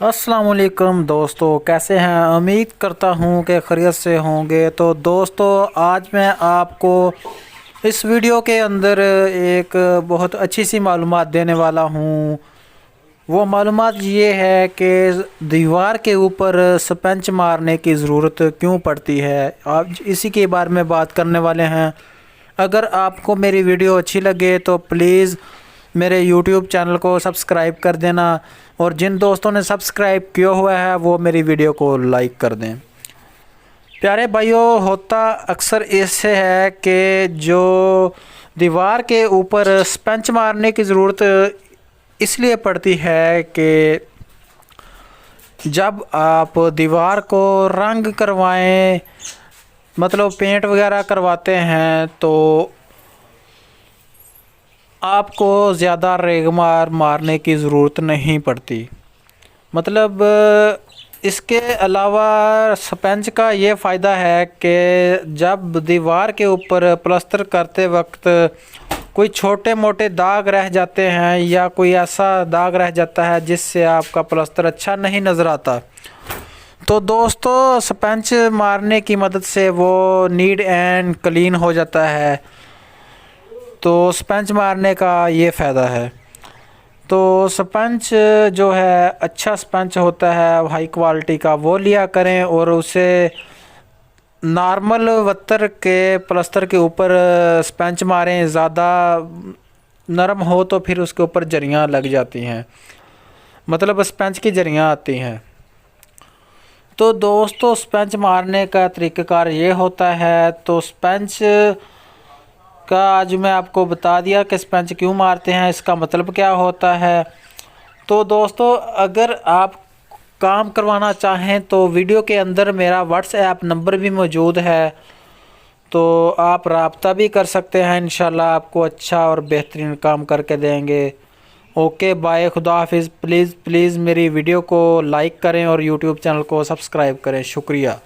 अस्सलाम वालेकुम दोस्तों, कैसे हैं। उम्मीद करता हूं कि खैरियत से होंगे। तो दोस्तों, आज मैं आपको इस वीडियो के अंदर एक बहुत अच्छी सी मालूमात देने वाला हूं। वो मालूमात ये है कि दीवार के ऊपर स्पंज मारने की ज़रूरत क्यों पड़ती है। आज इसी के बारे में बात करने वाले हैं। अगर आपको मेरी वीडियो अच्छी लगे तो प्लीज़ मेरे YouTube चैनल को सब्सक्राइब कर देना, और जिन दोस्तों ने सब्सक्राइब किया हुआ है वो मेरी वीडियो को लाइक कर दें। प्यारे भाइयों, होता अक्सर इससे है कि जो दीवार के ऊपर स्पंज मारने की ज़रूरत इसलिए पड़ती है कि जब आप दीवार को रंग करवाएं, मतलब पेंट वगैरह करवाते हैं, तो आपको ज़्यादा रेगमार मारने की ज़रूरत नहीं पड़ती। मतलब इसके अलावा स्पंज का ये फ़ायदा है कि जब दीवार के ऊपर प्लास्टर करते वक्त कोई छोटे मोटे दाग रह जाते हैं या कोई ऐसा दाग रह जाता है जिससे आपका प्लास्टर अच्छा नहीं नज़र आता, तो दोस्तों स्पंज मारने की मदद से वो नीट एंड क्लीन हो जाता है। तो स्पंज मारने का ये फ़ायदा है। तो स्पंज जो है, अच्छा स्पंज होता है हाई क्वालिटी का, वो लिया करें और उसे नॉर्मल वत्तर के प्लास्टर के ऊपर स्पंज मारें। ज़्यादा नरम हो तो फिर उसके ऊपर जरियाँ लग जाती हैं, मतलब स्पंज की जरियाँ आती हैं। तो दोस्तों, स्पंज मारने का तरीक़ाकार ये होता है। तो स्पंज का आज मैं आपको बता दिया कि स्पंज क्यों मारते हैं, इसका मतलब क्या होता है। तो दोस्तों, अगर आप काम करवाना चाहें तो वीडियो के अंदर मेरा व्हाट्सएप नंबर भी मौजूद है, तो आप रब्ता भी कर सकते हैं। इंशाल्लाह आपको अच्छा और बेहतरीन काम करके देंगे। ओके बाय, खुदा हाफिज़। प्लीज़ मेरी वीडियो को लाइक करें और यूट्यूब चैनल को सब्सक्राइब करें। शुक्रिया।